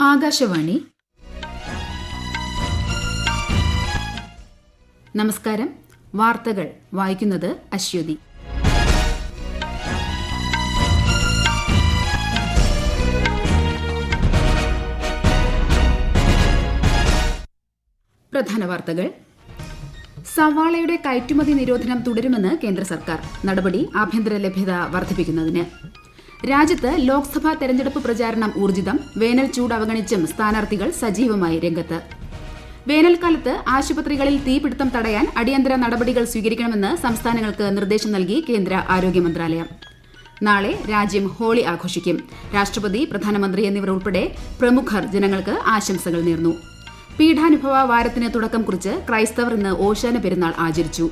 ആകാശവാണി. നമസ്കാരം. വാർത്തകൾ വായിക്കുന്നത് അശ്വതി. പ്രധാന വാർത്തകൾ. സവാളയുടെ കയറ്റുമതി നിരോധനം തുടരുമെന്ന് കേന്ദ്ര സർക്കാർ. നടപടി ആഭ്യന്തര ലഭ്യത വർദ്ധിപ്പിക്കുന്നതിന്. രാജ്യത്ത് ലോക്സഭാ തെരഞ്ഞെടുപ്പ് പ്രചാരണം ഊർജിതം. വേനൽ ചൂട് അവഗണിച്ചും സ്ഥാനാർത്ഥികൾ സജീവമായി രംഗത്ത്. വേനൽക്കാലത്ത് ആശുപത്രികളിൽ തീപിടുത്തം തടയാൻ അടിയന്തര നടപടികൾ സ്വീകരിക്കണമെന്ന് സംസ്ഥാനങ്ങൾക്ക് നിർദ്ദേശം നൽകി കേന്ദ്ര ആരോഗ്യ മന്ത്രാലയം. നാളെ രാജ്യം ഹോളി ആഘോഷിക്കും. രാഷ്ട്രപതി, പ്രധാനമന്ത്രി എന്നിവർ ഉൾപ്പെടെ പ്രമുഖർ ജനങ്ങൾക്ക് ആശംസകൾ നേർന്നു. പീഠാനുഭവ വാരത്തിന് തുടക്കം കുറിച്ച് ക്രൈസ്തവർ ഇന്ന് ഓശാന പെരുന്നാൾ ആചരിച്ചു.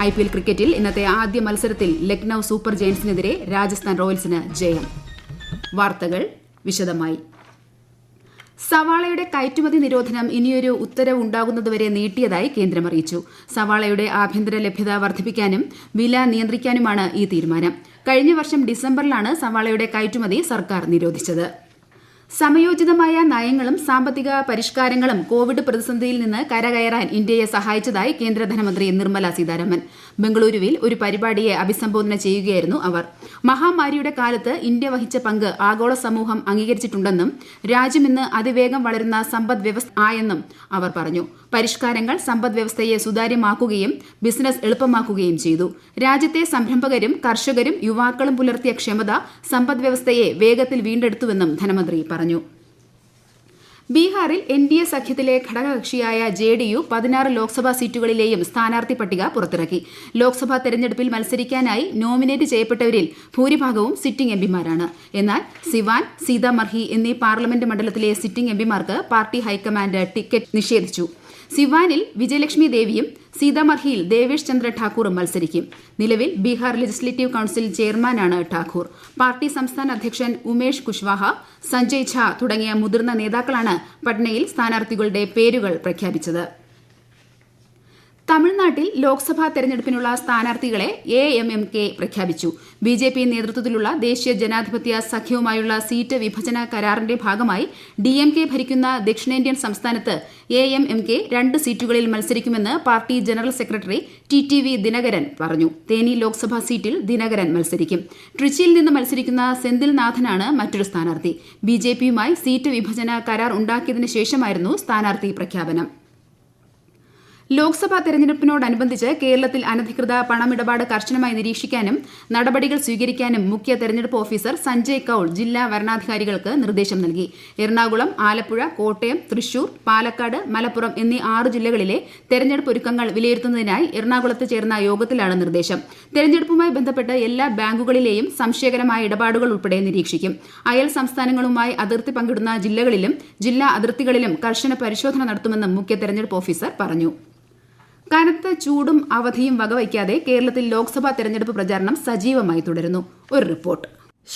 IPL ക്രിക്കറ്റിൽ ഇന്നത്തെ ആദ്യ മത്സരത്തിൽ ലക്നൌ സൂപ്പർ ജയന്റ്സിനെതിരെ രാജസ്ഥാൻ റോയൽസിന് ജയം. വാർത്തകൾ വിശദമായി. സവാളയുടെ കയറ്റുമതി നിരോധനം ഇനിയൊരു ഉത്തരവ് ഉണ്ടാകുന്നതുവരെ നീട്ടിയതായി കേന്ദ്രം അറിയിച്ചു. സവാളയുടെ ആഭ്യന്തര ലഭ്യത വർദ്ധിപ്പിക്കാനും വില നിയന്ത്രിക്കാനുമാണ് ഈ തീരുമാനം. കഴിഞ്ഞ വർഷം ഡിസംബറിലാണ് സവാളയുടെ കയറ്റുമതി സർക്കാർ നിരോധിച്ചത്. സമയോചിതമായ നയങ്ങളും സാമ്പത്തിക പരിഷ്കാരങ്ങളും കോവിഡ് പ്രതിസന്ധിയിൽ നിന്ന് കരകയറാൻ ഇന്ത്യയെ സഹായിച്ചതായി കേന്ദ്ര ധനമന്ത്രി നിർമ്മല സീതാരാമൻ. ബംഗളൂരുവിൽ ഒരു പരിപാടിയെ അഭിസംബോധന ചെയ്യുകയായിരുന്നു അവർ. മഹാമാരിയുടെ കാലത്ത് ഇന്ത്യ വഹിച്ച പങ്ക് ആഗോള സമൂഹം അംഗീകരിച്ചിട്ടുണ്ടെന്നും രാജ്യം ഇന്ന് അതിവേഗം വളരുന്ന സമ്പദ് വ്യവസ്ഥ ആയെന്നും അവർ പറഞ്ഞു. പരിഷ്കാരങ്ങൾ സമ്പദ് വ്യവസ്ഥയെ സുതാര്യമാക്കുകയും ബിസിനസ് എളുപ്പമാക്കുകയും ചെയ്തു. രാജ്യത്തെ സംരംഭകരും കർഷകരും യുവാക്കളും പുലർത്തിയ ക്ഷമത സമ്പദ് വ്യവസ്ഥയെ വേഗത്തിൽ വീണ്ടെടുത്തുവെന്നും ധനമന്ത്രി പറഞ്ഞു. ബീഹാറിൽ NDA സഖ്യത്തിലെ ഘടകകക്ഷിയായ JDU 16 ലോക്സഭാ സീറ്റുകളിലെയും സ്ഥാനാർത്ഥി പട്ടിക പുറത്തിറക്കി. ലോക്സഭാ തെരഞ്ഞെടുപ്പിൽ മത്സരിക്കാനായി നോമിനേറ്റ് ചെയ്യപ്പെട്ടവരിൽ ഭൂരിഭാഗവും സിറ്റിംഗ് എംപിമാരാണ്. എന്നാൽ സിവാൻ, സീതാമർഹി എന്നീ പാർലമെന്റ് മണ്ഡലത്തിലെ സിറ്റിംഗ് എംപിമാർക്ക് പാർട്ടി ഹൈക്കമാൻഡ് ടിക്കറ്റ് നിഷേധിച്ചു. സിവാനിൽ വിജയലക്ഷ്മി ദേവിയും സീതാമർഹിയിൽ ദേവേഷ് ചന്ദ്ര ഠാക്കൂറും മത്സരിക്കും. നിലവിൽ ബീഹാർ ലെജിസ്ലേറ്റീവ് കൌൺസിൽ ചെയർമാനാണ് ഠാക്കൂർ. പാർട്ടി സംസ്ഥാന അധ്യക്ഷൻ ഉമേഷ് കുശ്വാഹ, സഞ്ജയ് ഝാ തുടങ്ങിയ മുതിർന്ന നേതാക്കളാണ് പട്നയിൽ സ്ഥാനാർത്ഥികളുടെ പേരുകൾ പ്രഖ്യാപിച്ചത്. തമിഴ്നാട്ടിൽ ലോക്സഭാ തെരഞ്ഞെടുപ്പിനുള്ള സ്ഥാനാർത്ഥികളെ AMMK പ്രഖ്യാപിച്ചു. BJP നേതൃത്വത്തിലുള്ള ദേശീയ ജനാധിപത്യ സഖ്യവുമായുള്ള സീറ്റ് വിഭജന കരാറിന്റെ ഭാഗമായി DMK ഭരിക്കുന്ന ദക്ഷിണേന്ത്യൻ സംസ്ഥാനത്ത് AMMK 2 സീറ്റുകളിൽ മത്സരിക്കുമെന്ന് party general secretary TTV Dinakaran പറഞ്ഞു. തേനി ലോക്സഭാ സീറ്റിൽ ദിനകരൻ മത്സരിക്കും. ട്രിച്ചിയിൽ നിന്ന് മത്സരിക്കുന്ന സെന്തിൽനാഥനാണ് മറ്റൊരു സ്ഥാനാർത്ഥി. BJPയുമായി സീറ്റ് വിഭജന കരാർ ഉണ്ടാക്കിയതിനു ശേഷമായിരുന്നു സ്ഥാനാർത്ഥി പ്രഖ്യാപനം. ലോക്സഭാ തെരഞ്ഞെടുപ്പിനോടനുബന്ധിച്ച് കേരളത്തിൽ അനധികൃത പണമിടപാട് കർശനമായി നിരീക്ഷിക്കാനും നടപടികൾ സ്വീകരിക്കാനും മുഖ്യ തെരഞ്ഞെടുപ്പ് ഓഫീസർ സഞ്ജയ് കൌൾ ജില്ലാ വരണാധികാരികൾക്ക് നിർദ്ദേശം നൽകി. എറണാകുളം, ആലപ്പുഴ, കോട്ടയം, തൃശൂർ, പാലക്കാട്, മലപ്പുറം എന്നീ 6 ജില്ലകളിലെ തെരഞ്ഞെടുപ്പ് ഒരുക്കങ്ങൾ വിലയിരുത്തുന്നതിനായി എറണാകുളത്ത് ചേർന്ന യോഗത്തിലാണ് നിർദ്ദേശം. തെരഞ്ഞെടുപ്പുമായി ബന്ധപ്പെട്ട് എല്ലാ ബാങ്കുകളിലെയും സംശയകരമായ ഇടപാടുകൾ ഉൾപ്പെടെ നിരീക്ഷിക്കും. അയൽ സംസ്ഥാനങ്ങളുമായി അതിർത്തി പങ്കിടുന്ന ജില്ലകളിലും ജില്ലാ അതിർത്തികളിലും കർശന പരിശോധന നടത്തുമെന്നും മുഖ്യ തെരഞ്ഞെടുപ്പ് ഓഫീസർ പറഞ്ഞു. കനത്ത ചൂടും അവധിയും വകവയ്ക്കാതെ കേരളത്തിൽ ലോക്സഭാ തെരഞ്ഞെടുപ്പ് പ്രചാരണം സജീവമായി തുടരുന്നു. ഒരു റിപ്പോർട്ട്.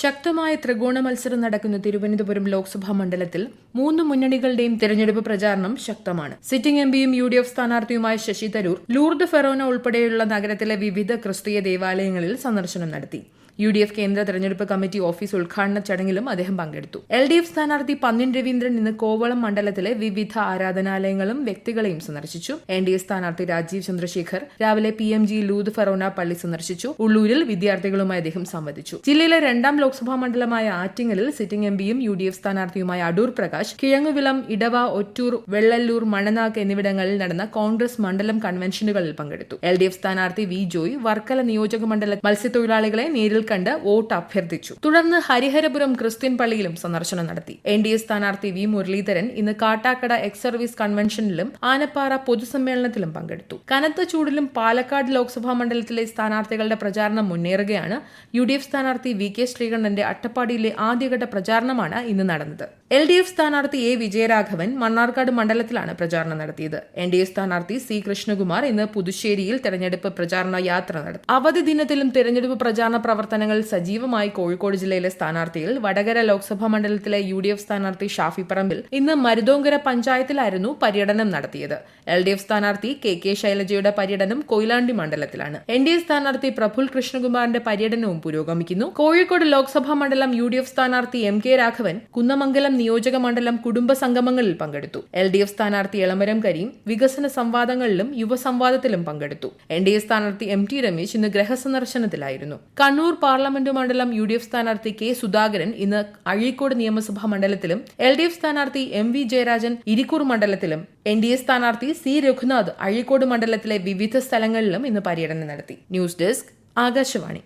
ശക്തമായ ത്രികോണ മത്സരം നടക്കുന്ന തിരുവനന്തപുരം ലോക്സഭാ മണ്ഡലത്തിൽ 3 മുന്നണികളുടെയും തെരഞ്ഞെടുപ്പ് പ്രചാരണം ശക്തമാണ്. സിറ്റിംഗ് എംപിയും UDF സ്ഥാനാർത്ഥിയുമായ ശശി തരൂർ ലൂർദ് ഫെറോന ഉൾപ്പെടെയുള്ള നഗരത്തിലെ വിവിധ ക്രിസ്തീയ ദേവാലയങ്ങളിൽ സന്ദർശനം നടത്തി. UDF കേന്ദ്ര തെരഞ്ഞെടുപ്പ് കമ്മിറ്റി ഓഫീസ് ഉദ്ഘാടന ചടങ്ങിലും അദ്ദേഹം പങ്കെടുത്തു. LDF സ്ഥാനാർത്ഥി പന്ന്യൻ രവീന്ദ്രൻ ഇന്ന് കോവളം മണ്ഡലത്തിലെ വിവിധ ആരാധനാലയങ്ങളും വ്യക്തികളെയും സന്ദർശിച്ചു. NDA സ്ഥാനാർത്ഥി രാജീവ് ചന്ദ്രശേഖർ രാവിലെ PMG ലൂർദ് ഫെറോന പള്ളി സന്ദർശിച്ചു. ഉള്ളൂരിൽ വിദ്യാർത്ഥികളുമായി അദ്ദേഹം സംവദിച്ചു. ജില്ലയിലെ 2ാം ലോക്സഭാ മണ്ഡലമായ ആറ്റിങ്ങലിൽ സിറ്റിംഗ് എംപിയും UDF സ്ഥാനാർത്ഥിയുമായ അടൂർ പ്രകാശ് കിഴങ്ങുവിളം, ഇടവ, ഒറ്റൂർ, വെള്ളല്ലൂർ, മണനാക്ക് എന്നിവിടങ്ങളിൽ നടന്ന കോൺഗ്രസ് മണ്ഡലം കൺവെൻഷനുകളിൽ പങ്കെടുത്തു. LDF സ്ഥാനാർത്ഥി V ജോയ് വർക്കല നിയോജക മണ്ഡല മത്സ്യത്തൊഴിലാളികളെ നേരിൽ കണ്ട് വോട്ട് അഭ്യർത്ഥിച്ചു. തുടർന്ന് ഹരിഹരപുരം ക്രിസ്ത്യൻ പള്ളിയിലും സന്ദർശനം നടത്തി. NDA സ്ഥാനാർത്ഥി V മുരളീധരൻ ഇന്ന് കാട്ടാക്കട എക്സ് സർവീസ് കൺവെൻഷനിലും ആനപ്പാറ പൊതുസമ്മേളനത്തിലും പങ്കെടുത്തു. കനത്ത ചൂടിലും പാലക്കാട് ലോക്സഭാ മണ്ഡലത്തിലെ സ്ഥാനാർത്ഥികളുടെ പ്രചാരണം മുന്നേറുകയാണ്. UDF സ്ഥാനാർത്ഥി VK ശ്രീകണ്ഠന്റെ അട്ടപ്പാടിയിലെ ആദ്യഘട്ട പ്രചാരണമാണ് ഇന്ന് നടന്നത്. LDF സ്ഥാനാർത്ഥി A വിജയരാഘവൻ മണ്ണാർക്കാട് മണ്ഡലത്തിലാണ് പ്രചാരണം നടത്തിയത്. NDA സ്ഥാനാർത്ഥി C കൃഷ്ണകുമാർ ഇന്ന് പുതുശ്ശേരിയിൽ തെരഞ്ഞെടുപ്പ് പ്രചാരണ യാത്ര നടത്തി. അവധി ദിനത്തിലും തെരഞ്ഞെടുപ്പ് പ്രചാരണ പ്രവർത്തനം പ്രവർത്തനങ്ങൾ സജീവമായി കോഴിക്കോട് ജില്ലയിലെ സ്ഥാനാർത്ഥികൾ. വടകര ലോക്സഭാ മണ്ഡലത്തിലെ UDF സ്ഥാനാർത്ഥി ഷാഫി പറമ്പിൽ ഇന്ന് മരുതോങ്കര പഞ്ചായത്തിലായിരുന്നു പര്യടനം നടത്തിയത്. LDF സ്ഥാനാർത്ഥി KK ശൈലജയുടെ പര്യടനം കൊയിലാണ്ടി മണ്ഡലത്തിലാണ്. NDA സ്ഥാനാർത്ഥി പ്രഫുൽ കൃഷ്ണകുമാറിന്റെ പര്യടനവും പുരോഗമിക്കുന്നു. കോഴിക്കോട് ലോക്സഭാ മണ്ഡലം UDF സ്ഥാനാർത്ഥി MK രാഘവൻ കുന്നമംഗലം നിയോജക മണ്ഡലം കുടുംബ സംഗമങ്ങളിൽ പങ്കെടുത്തു. LDF സ്ഥാനാർത്ഥി എളമരം കരീം വികസന സംവാദങ്ങളിലും യുവസംവാദത്തിലും പങ്കെടുത്തു. NDA സ്ഥാനാർത്ഥി MT രമേശ് ഇന്ന് ഗൃഹസന്ദർശനത്തിലായിരുന്നു. കണ്ണൂർ പാർലമെന്റ് മണ്ഡലം UDF സ്ഥാനാർത്ഥി K സുധാകരൻ ഇന്ന് അഴീക്കോട് നിയമസഭാ മണ്ഡലത്തിലും LDF സ്ഥാനാർത്ഥി MV ജയരാജൻ ഇരിക്കൂർ മണ്ഡലത്തിലും NDA സ്ഥാനാർത്ഥി C രഘുനാഥ് അഴീക്കോട് മണ്ഡലത്തിലെ വിവിധ സ്ഥലങ്ങളിലും ഇന്ന് പര്യടനം നടത്തി. News desk Akashvani.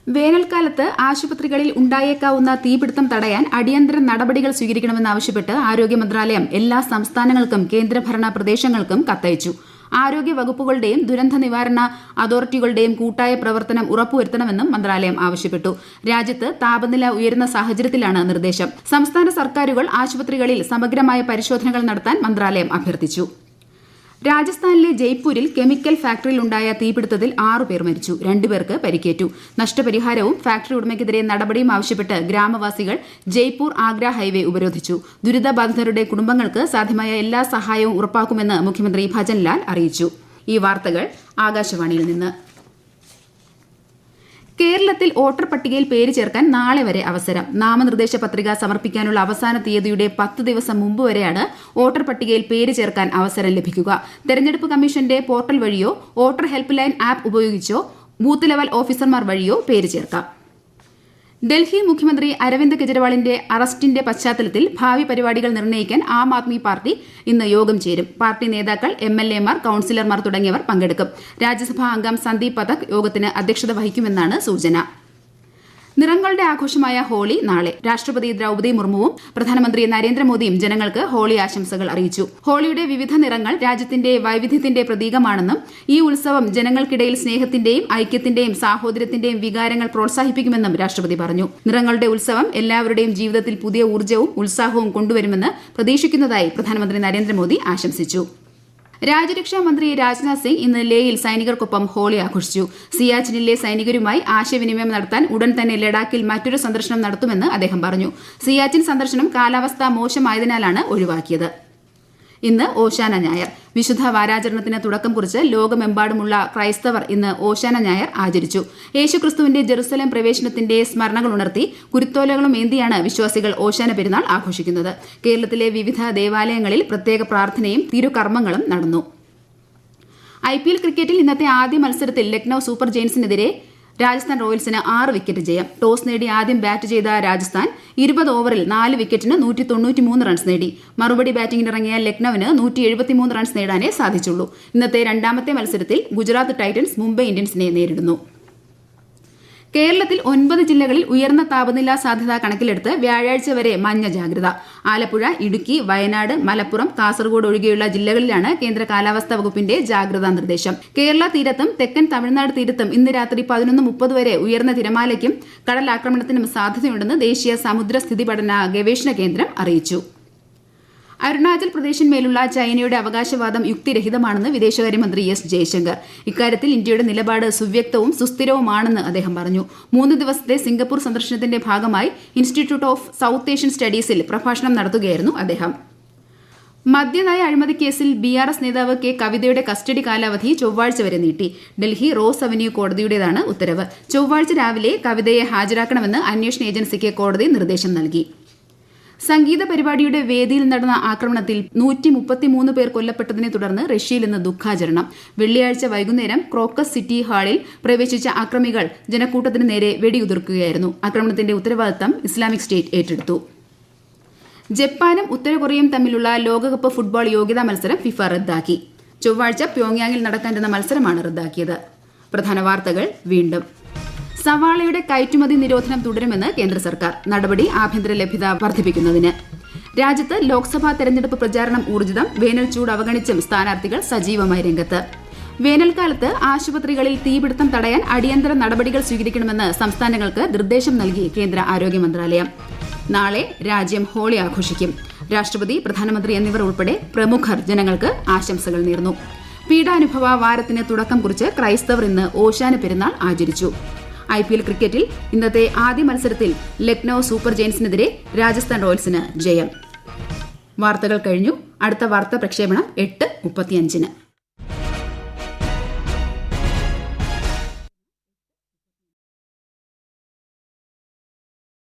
വേനൽക്കാലത്ത് ആശുപത്രികളിൽ ഉണ്ടായേക്കാവുന്ന തീപിടുത്തം തടയാൻ അടിയന്തര നടപടികൾ സ്വീകരിക്കണമെന്നാവശ്യപ്പെട്ട് ആരോഗ്യ മന്ത്രാലയം എല്ലാ സംസ്ഥാനങ്ങൾക്കും കേന്ദ്രഭരണ പ്രദേശങ്ങൾക്കും കത്തയച്ചു. ആരോഗ്യ വകുപ്പുകളുടെയും ദുരന്ത നിവാരണ അതോറിറ്റികളുടെയും കൂട്ടായ പ്രവർത്തനം ഉറപ്പുവരുത്തണമെന്നും മന്ത്രാലയം ആവശ്യപ്പെട്ടു. രാജ്യത്ത് താപനില ഉയരുന്ന സാഹചര്യത്തിലാണ് നിർദ്ദേശം. സംസ്ഥാന സർക്കാരുകൾ ആശുപത്രികളിൽ സമഗ്രമായ പരിശോധനകൾ നടത്താൻ മന്ത്രാലയം അഭ്യർത്ഥിച്ചു. രാജസ്ഥാനിലെ ജയ്പൂരിൽ കെമിക്കൽ ഫാക്ടറിയിലുണ്ടായ തീപിടുത്തത്തിൽ 6 പേർ മരിച്ചു. 2 പേർക്ക് പരിക്കേറ്റു. നഷ്ടപരിഹാരവും ഫാക്ടറി ഉടമയ്ക്കെതിരെ നടപടിയും ആവശ്യപ്പെട്ട് ഗ്രാമവാസികൾ ജയ്പൂർ ആഗ്ര ഹൈവേ ഉപരോധിച്ചു. ദുരിതബാധിതരുടെ കുടുംബങ്ങൾക്ക് സാധ്യമായ എല്ലാ സഹായവും ഉറപ്പാക്കുമെന്ന് മുഖ്യമന്ത്രി ഭജൻലാൽ അറിയിച്ചു. ഈ വാർത്തകൾ ആകാശവാണിയിൽ നിന്ന്. കേരളത്തിൽ വോട്ടർ പട്ടികയിൽ പേര് ചേർക്കാൻ നാളെ വരെ അവസരം. നാമനിർദ്ദേശ പത്രിക സമർപ്പിക്കാനുള്ള അവസാന തീയതിയുടെ 10 ദിവസം മുമ്പ് വരെയാണ് വോട്ടർ പട്ടികയിൽ പേര് ചേർക്കാൻ അവസരം ലഭിക്കുക. തെരഞ്ഞെടുപ്പ് കമ്മീഷന്റെ പോർട്ടൽ വഴിയോ വോട്ടർ ഹെൽപ്പ് ലൈൻ ആപ്പ് ഉപയോഗിച്ചോ ബൂത്ത് ലെവൽ ഓഫീസർമാർ വഴിയോ പേര് ചേർക്കാം. ഡൽഹി മുഖ്യമന്ത്രി അരവിന്ദ് കെജ്രിവാളിന്റെ അറസ്റ്റിന്റെ പശ്ചാത്തലത്തിൽ ഭാവി പരിപാടികൾ നിർണ്ണയിക്കാൻ ആം ആദ്മി പാർട്ടി ഇന്ന് യോഗം ചേരും. പാർട്ടി നേതാക്കൾ, MLA മാർ, കൌൺസിലർമാർ തുടങ്ങിയവർ പങ്കെടുക്കും. രാജ്യസഭാ അംഗം സന്ദീപ് പഥക് യോഗത്തിന് അധ്യക്ഷത വഹിക്കുമെന്നാണ് സൂചന. നിറങ്ങളുടെ ആഘോഷമായ ഹോളി നാളെ. രാഷ്ട്രപതി ദ്രൌപദി മുർമുവും പ്രധാനമന്ത്രി നരേന്ദ്രമോദിയും ജനങ്ങൾക്ക് ഹോളി ആശംസകൾ അറിയിച്ചു. ഹോളിയുടെ വിവിധ നിറങ്ങൾ രാജ്യത്തിന്റെ വൈവിധ്യത്തിന്റെ പ്രതീകമാണെന്നും ഈ ഉത്സവം ജനങ്ങൾക്കിടയിൽ സ്നേഹത്തിന്റെയും ഐക്യത്തിന്റെയും സാഹോദര്യത്തിന്റെയും വികാരങ്ങൾ പ്രോത്സാഹിപ്പിക്കുമെന്നും രാഷ്ട്രപതി പറഞ്ഞു. നിറങ്ങളുടെ ഉത്സവം എല്ലാവരുടെയും ജീവിതത്തിൽ പുതിയ ഊർജ്ജവും ഉത്സാഹവും കൊണ്ടുവരുമെന്ന് പ്രതീക്ഷിക്കുന്നതായി പ്രധാനമന്ത്രി നരേന്ദ്രമോദി ആശംസിച്ചു. രാജ്യരക്ഷാ മന്ത്രി രാജ്നാഥ് സിംഗ് ഇന്ന് ലേയിൽ സൈനികർക്കൊപ്പം ഹോളി ആഘോഷിച്ചു. സിയാച്ചിനിലെ സൈനികരുമായി ആശയവിനിമയം നടത്താൻ ഉടൻ തന്നെ ലഡാക്കിൽ മറ്റൊരു സന്ദർശനം നടത്തുമെന്ന് അദ്ദേഹം പറഞ്ഞു. സിയാച്ചിൻ സന്ദർശനം കാലാവസ്ഥ മോശമായതിനാലാണ് ഒഴിവാക്കിയത്. ഇന്ന് ഓശാന ഞായർ. വിശുദ്ധ വാരാചരണത്തിന് തുടക്കം കുറിച്ച് ലോകമെമ്പാടുമുള്ള ക്രൈസ്തവർ ഇന്ന് ഓശാന ഞായർ ആചരിച്ചു. യേശുക്രിസ്തുവിന്റെ ജെറുസലേം പ്രവേശനത്തിന്റെ സ്മരണകൾ ഉണർത്തി കുരുത്തോലകളും ഏന്തിയാണ് വിശ്വാസികൾ ഓശാന പെരുന്നാൾ ആഘോഷിക്കുന്നത്. കേരളത്തിലെ വിവിധ ദേവാലയങ്ങളിൽ പ്രത്യേക പ്രാർത്ഥനയും തിരുകർമ്മങ്ങളും നടന്നു. IPL ക്രിക്കറ്റിൽ ഇന്നത്തെ ആദ്യ മത്സരത്തിൽ ലക്നൌ സൂപ്പർ ജയൻസിനെതിരെ രാജസ്ഥാൻ റോയൽസിന് 6 വിക്കറ്റ് ജയം. ടോസ് നേടി ആദ്യം ബാറ്റ് ചെയ്ത രാജസ്ഥാൻ 20 ഓവറിൽ 4 വിക്കറ്റിന് 193 റൺസ് നേടി. മറുപടി ബാറ്റിംഗിനിറങ്ങിയ ലക്നൌവിന് 173 റൺസ് നേടാനേ സാധിച്ചുള്ളൂ. ഇന്നത്തെ രണ്ടാമത്തെ മത്സരത്തിൽ ഗുജറാത്ത് ടൈറ്റൻസ് മുംബൈ ഇന്ത്യൻസിനെ നേരിടുന്നു. കേരളത്തിൽ 9 ജില്ലകളിൽ ഉയർന്ന താപനില സാധ്യത കണക്കിലെടുത്ത് വ്യാഴാഴ്ച വരെ മഞ്ഞ ജാഗ്രത. ആലപ്പുഴ, ഇടുക്കി, വയനാട്, മലപ്പുറം, കാസർഗോഡ് ഒഴികെയുള്ള ജില്ലകളിലാണ് കേന്ദ്ര കാലാവസ്ഥാ വകുപ്പിന്റെ ജാഗ്രതാ നിർദ്ദേശം. കേരള തീരത്തും തെക്കൻ തമിഴ്നാട് തീരത്തും ഇന്ന് രാത്രി 11:30 വരെ ഉയർന്ന തിരമാലയ്ക്കും കടലാക്രമണത്തിനും സാധ്യതയുണ്ടെന്ന് ദേശീയ സമുദ്ര സ്ഥിതി പഠന ഗവേഷണ കേന്ദ്രം അറിയിച്ചു. അരുണാചൽ പ്രദേശിന്മേലുള്ള ചൈനയുടെ അവകാശവാദം യുക്തിരഹിതമാണെന്ന് വിദേശകാര്യമന്ത്രി S. ജയശങ്കർ. ഇക്കാര്യത്തിൽ ഇന്ത്യയുടെ നിലപാട് സുവ്യക്തവും സുസ്ഥിരവുമാണെന്ന് അദ്ദേഹം പറഞ്ഞു. 3 ദിവസത്തെ സിംഗപ്പൂർ സന്ദർശനത്തിന്റെ ഭാഗമായി ഇൻസ്റ്റിറ്റ്യൂട്ട് ഓഫ് സൌത്ത് ഏഷ്യൻ സ്റ്റഡീസിൽ പ്രഭാഷണം നടത്തുകയായിരുന്നു അദ്ദേഹം. മദ്യനയ അഴിമതി കേസിൽ BRS നേതാവ് K. കവിതയുടെ കസ്റ്റഡി കാലാവധി ചൊവ്വാഴ്ച വരെ നീട്ടി. ഡൽഹി റോസ് അവന്യൂ കോടതിയുടേതാണ് ഉത്തരവ്. ചൊവ്വാഴ്ച രാവിലെ കവിതയെ ഹാജരാക്കണമെന്ന് അന്വേഷണ ഏജൻസിക്ക് കോടതി നിർദ്ദേശം നൽകി. സംഗീത പരിപാടിയുടെ വേദിയിൽ നടന്ന ആക്രമണത്തിൽ 133 പേർ കൊല്ലപ്പെട്ടതിനെ തുടർന്ന് റഷ്യയിൽ ഇന്ന് ദുഃഖാചരണം. വെള്ളിയാഴ്ച വൈകുന്നേരം ക്രോക്കസ് സിറ്റി ഹാളിൽ പ്രവേശിച്ച അക്രമികൾ ജനക്കൂട്ടത്തിന് നേരെ വെടിയുതിർക്കുകയായിരുന്നു. ആക്രമണത്തിന്റെ ഉത്തരവാദിത്തം ഇസ്ലാമിക് സ്റ്റേറ്റ് ഏറ്റെടുത്തു. ജപ്പാനും ഉത്തര കൊറിയയും തമ്മിലുള്ള ലോകകപ്പ് ഫുട്ബോൾ യോഗ്യതാ മത്സരം ഫിഫ റദ്ദാക്കി. ചൊവ്വാഴ്ച പ്യോങ്യാങ്ങിൽ നടക്കാനിരുന്ന മത്സരമാണ് റദ്ദാക്കിയത്. പ്രധാന വാർത്തകൾ വീണ്ടും. സവാളയുടെ കയറ്റുമതി നിരോധനം തുടരുമെന്ന് കേന്ദ്ര സർക്കാർ. നടപടി ആഭ്യന്തര ലഭ്യത വർദ്ധിപ്പിക്കുന്നതിന്. രാജ്യത്ത് ലോക്സഭാ തെരഞ്ഞെടുപ്പ് പ്രചാരണം ഊർജിതം. വേനൽ ചൂട് അവഗണിച്ചും സ്ഥാനാർത്ഥികൾ സജീവമായി രംഗത്ത്. വേനൽക്കാലത്ത് ആശുപത്രികളിൽ തീപിടുത്തം തടയാൻ അടിയന്തര നടപടികൾ സ്വീകരിക്കണമെന്ന് സംസ്ഥാനങ്ങൾക്ക് നിർദ്ദേശം നൽകി കേന്ദ്ര ആരോഗ്യ മന്ത്രാലയം. നാളെ രാജ്യം ഹോളി ആഘോഷിക്കും. രാഷ്ട്രപതി, പ്രധാനമന്ത്രി എന്നിവർ ഉൾപ്പെടെ പ്രമുഖർ ജനങ്ങൾക്ക് ആശംസകൾ നേർന്നു. പീഡാനുഭവ വാരത്തിന് തുടക്കം കുറിച്ച് ക്രൈസ്തവർ ഇന്ന് ഓശാന പെരുന്നാൾ ആചരിച്ചു. IPL ക്രിക്കറ്റിൽ ഇന്നത്തെ ആദ്യ മത്സരത്തിൽ ലക്നൌ സൂപ്പർ ജയൻസിനെതിരെ രാജസ്ഥാൻ റോയൽസിന് ജയം. വാർത്തകൾ കഴിഞ്ഞു. അടുത്ത വാർത്താ പ്രക്ഷേപണം 8:35.